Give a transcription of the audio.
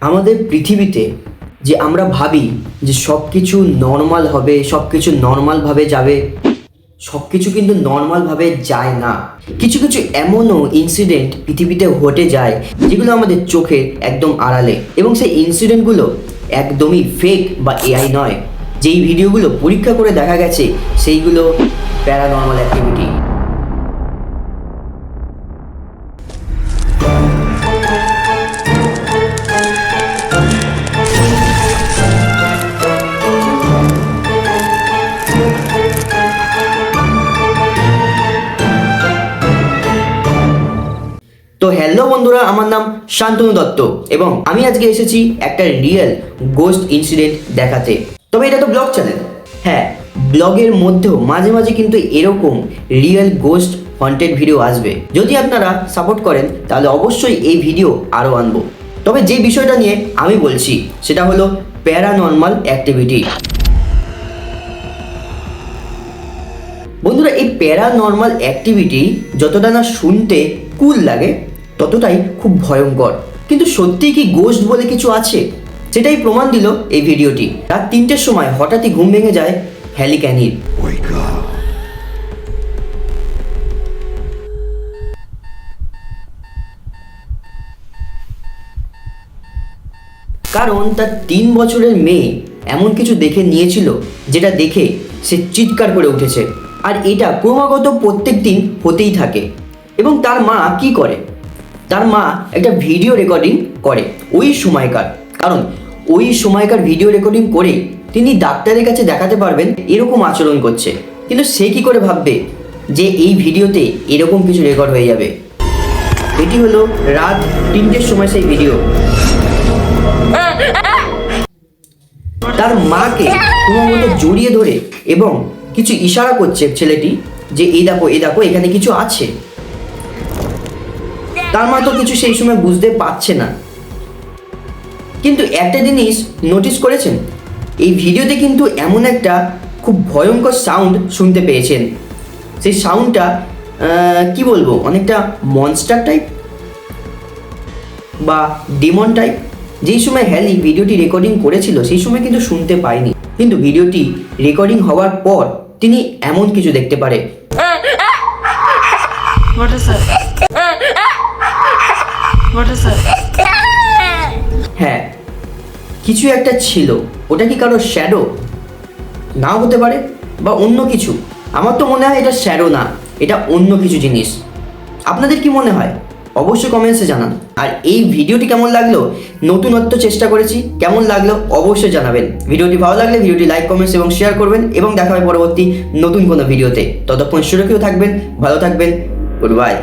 আমাদের পৃথিবীতে যে আমরা ভাবি যে সব কিছু নর্মাল হবে, সব কিছু নর্মালভাবে যাবে, সব কিছু কিন্তু নর্মালভাবে যায় না। কিছু কিছু এমনও ইনসিডেন্ট পৃথিবীতে ঘটে যায় যেগুলো আমাদের চোখের একদম আড়ালে, এবং সেই ইনসিডেন্টগুলো একদমই ফেক বা এআই নয়। যেই ভিডিওগুলো পরীক্ষা করে দেখা গেছে সেইগুলো প্যারানর্মাল অ্যাক্টিভিটি। তো হ্যালো বন্ধুরা, আমার নাম শান্তনু দত্ত এবং আমি আজকে এসেছি একটা রিয়েল গোস্ট ইনসিডেন্ট দেখাতে। তবে এটা তো ব্লগ চ্যানেল, হ্যাঁ, ব্লগের মধ্যেও মাঝে মাঝে কিন্তু এরকম রিয়েল গোস্ট হন্টেড ভিডিও আসবে। যদি আপনারা সাপোর্ট করেন তাহলে অবশ্যই এই ভিডিও আরও আনবো। তবে যে বিষয়টা নিয়ে আমি বলছি সেটা হলো প্যারানর্মাল অ্যাক্টিভিটি। বন্ধুরা, এই প্যারানর্মাল অ্যাক্টিভিটি যতটা না শুনতে কুল লাগে ততটাই খুব ভয়ঙ্কর। কিন্তু সত্যিই কি গোস্ট বলে কিছু আছে? সেটাই প্রমাণ দিল এই ভিডিওটি। রাত 3টের সময় হঠাৎই ঘুম ভেঙে যায় হ্যালি ক্যানির। কারণ তার 3 বছরের মেয়ে এমন কিছু দেখে নিয়েছিল যেটা দেখে সে চিৎকার করে উঠেছে। আর এটা ক্রমাগত প্রত্যেক দিন হতেই থাকে। এবং তার মা কি করে? তার মা একটা ভিডিও রেকর্ডিং করে ওই সময়কার, কারণ ওই সময়কার ভিডিও রেকর্ডিং করে তিনি ডাক্তারের কাছে দেখাতে পারবেন এরকম আচরণ করছে। কিন্তু সে কি করে ভাববে যে এই ভিডিওতে এরকম কিছু রেকর্ড হয়ে যাবে? এটি হলো রাত 3টের সময় সেই ভিডিও। তার মাকে ক্রমাগত জড়িয়ে ধরে এবং কিছু ইশারা করছে ছেলেটি যে এই দেখো এখানে কিছু আছে। তার মা তো কিছু সেই সময় বুঝতে পারছে না। কিন্তু একটা জিনিস নোটিস করেছেন, এই ভিডিওতে কিন্তু এমন একটা খুব ভয়ঙ্কর সাউন্ড শুনতে পেয়েছেন। সেই সাউন্ডটা কি বলবো, অনেকটা মনস্টার টাইপ বা ডেমন টাইপ। যেই সময় হ্যালি ভিডিওটি রেকর্ডিং করেছিল সেই সময় কিন্তু শুনতে পায়নি, কিন্তু ভিডিওটি রেকর্ডিং হওয়ার পর তিনি এমন কিছু দেখতে পারে। হ্যাঁ, কিছু একটা ছিল। ওটা কি কারো শ্যাডো? নাও হতে পারে, বা অন্য কিছু। আমার তো মনে হয় এটা শ্যাডো না, এটা অন্য কিছু জিনিস। আপনাদের কি মনে হয়? অবশ্যই কমেন্টসে জানান। আর এই ভিডিওটি কেমন লাগলো, নতুনত্ব চেষ্টা করেছি, কেমন লাগলো অবশ্যই জানাবেন। ভিডিওটি ভালো লাগলে ভিডিওটি লাইক, কমেন্টস এবং শেয়ার করবেন, এবং দেখা হয় পরবর্তী নতুন কোনো ভিডিওতে। ততক্ষণ সুরক্ষিত থাকবেন, ভালো থাকবেন, গুড বাই।